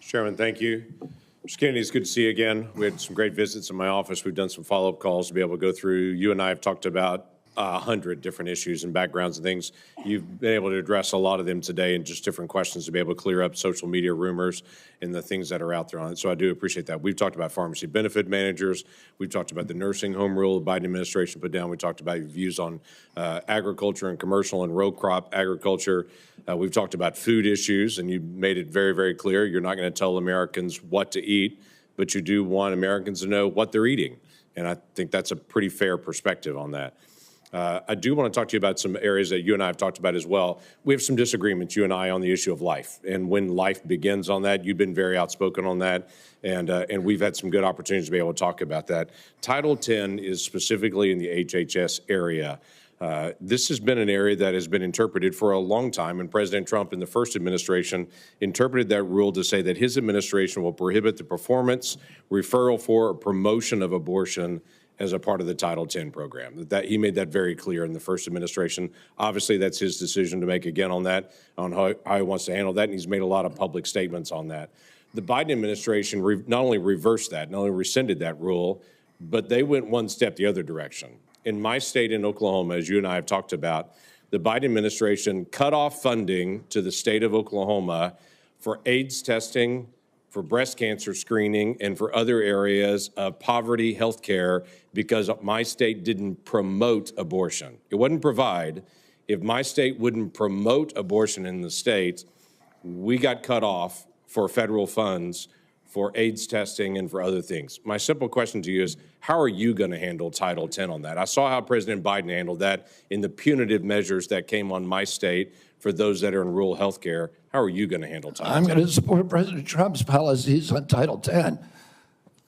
Chairman, thank you. Mr. Kennedy, it's good to see you again. We had some great visits in my office. We've done some follow-up calls to be able to go through. You and I have talked about 100 different issues and backgrounds and things. You've been able to address a lot of them today and just different questions to be able to clear up social media rumors and the things that are out there on it. So I do appreciate that. We've talked about pharmacy benefit managers. We've talked about the nursing home rule the Biden administration put down. We talked about your views on agriculture and commercial and row crop agriculture. We've talked about food issues, and you made it very, very clear. You're not going to tell Americans what to eat, but you do want Americans to know what they're eating. And I think that's a pretty fair perspective on that. I do want to talk to you about some areas that you and I have talked about as well. We have some disagreements, you and I, on the issue of life and when life begins on that. You've been very outspoken on that, and we've had some good opportunities to be able to talk about that. Title 10 is specifically in the HHS area. This has been an area that has been interpreted for a long time, and President Trump in the first administration interpreted that rule to say that his administration will prohibit the performance, referral for, or promotion of abortion as a part of the Title 10 program. That he made that very clear in the first administration. Obviously, that's his decision to make again on that, on how he wants to handle that, and he's made a lot of public statements on that. The Biden administration not only reversed that, not only rescinded that rule, but they went one step the other direction. In my state in Oklahoma, as you and I have talked about, the Biden administration cut off funding to the state of Oklahoma for AIDS testing, for breast cancer screening, and for other areas of poverty health care because my state didn't promote abortion. It wouldn't provide. If my state wouldn't promote abortion in the state, we got cut off for federal funds for AIDS testing and for other things. My simple question to you is, how are you going to handle Title 10 on that? I saw how President Biden handled that in the punitive measures that came on my state for those that are in rural health care. How are you going to handle Title 10? I'm going to support President Trump's policies on Title 10.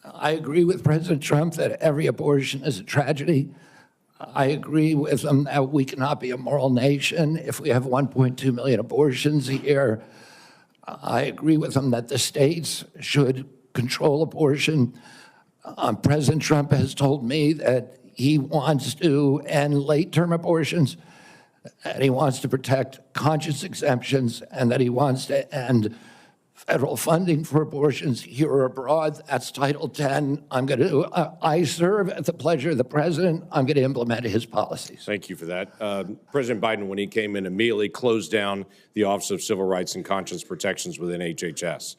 I agree with President Trump that every abortion is a tragedy. I agree with him that we cannot be a moral nation if we have 1.2 million abortions a year. I agree with him that the states should control abortion. President Trump has told me that he wants to end late-term abortions, and he wants to protect conscience exemptions, and that he wants to end federal funding for abortions here or abroad. That's Title 10. I serve at the pleasure of the president. I'm going to implement his policies. Thank you for that. President Biden, when he came in, immediately closed down the Office of Civil Rights and Conscience Protections within HHS.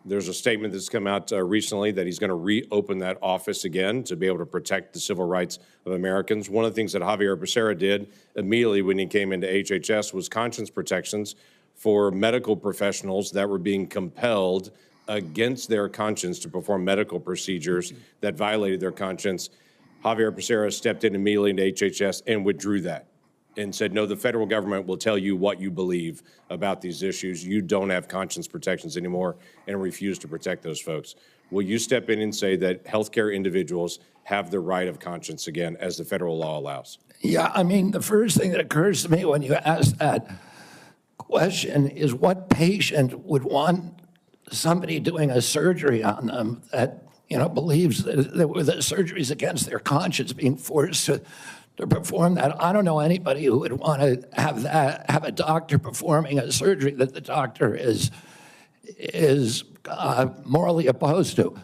There's a statement that's come out recently that he's going to reopen that office again to be able to protect the civil rights of Americans. One of the things that Xavier Becerra did immediately when he came into HHS was conscience protections for medical professionals that were being compelled against their conscience to perform medical procedures that violated their conscience. Xavier Becerra stepped in immediately into HHS and withdrew that and said, no, the federal government will tell you what you believe about these issues. You don't have conscience protections anymore, and refused to protect those folks. Will you step in and say that healthcare individuals have the right of conscience again, as the federal law allows? Yeah, I mean, the first thing that occurs to me when you ask that question is, what patient would want somebody doing a surgery on them that, believes that the surgery is against their conscience being forced to perform that? I don't know anybody who would want to have a doctor performing a surgery that the doctor is morally opposed to.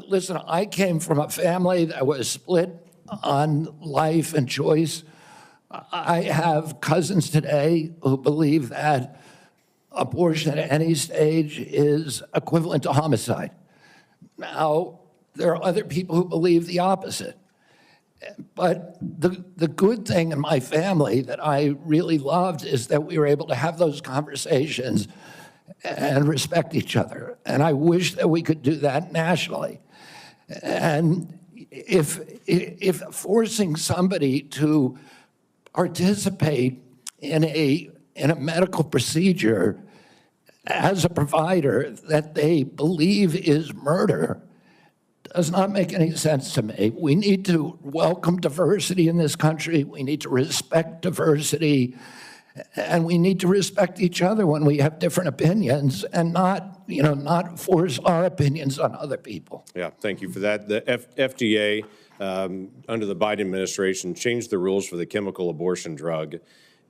Listen, I came from a family that was split on life and choice. I have cousins today who believe that abortion at any stage is equivalent to homicide. Now, there are other people who believe the opposite. But the good thing in my family that I really loved is that we were able to have those conversations and respect each other. And I wish that we could do that nationally. And if forcing somebody to participate in a medical procedure as a provider that they believe is murder does not make any sense to me. We need to welcome diversity in this country. We need to respect diversity, and we need to respect each other when we have different opinions, and not force our opinions on other people. Yeah, thank you for that. The FDA, under the Biden administration, changed the rules for the chemical abortion drug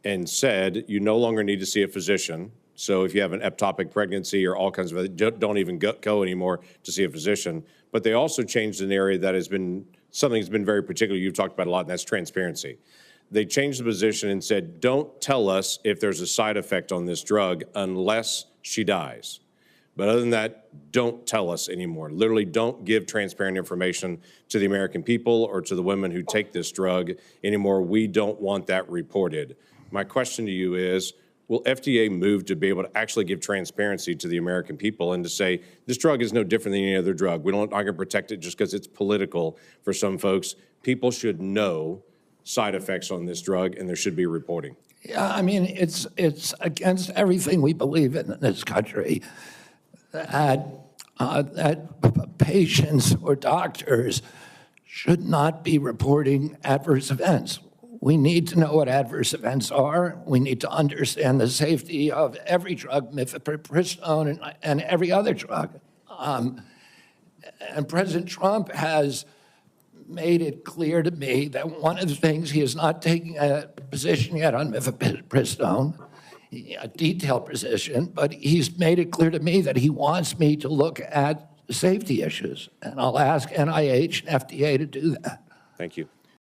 and said you no longer need to see a physician So if you have an ectopic pregnancy or all kinds of, don't even go anymore to see a physician. But they also changed an area that has been, something that's been very particular, you've talked about a lot, and that's transparency. They changed the position and said, don't tell us if there's a side effect on this drug unless she dies. But other than that, don't tell us anymore. Literally, don't give transparent information to the American people or to the women who take this drug anymore. We don't want that reported. My question to you is, will FDA move to be able to actually give transparency to the American people and to say, this drug is no different than any other drug. We're not going to protect it just because it's political for some folks. People should know side effects on this drug, and there should be reporting. Yeah, I mean, it's against everything we believe in this country that patients or doctors should not be reporting adverse events. We need to know what adverse events are. We need to understand the safety of every drug, mifepristone and every other drug. And President Trump has made it clear to me that one of the things, he is not taking a position yet on mifepristone, a detailed position, but he's made it clear to me that he wants me to look at safety issues. And I'll ask NIH and FDA to do that. Thank you.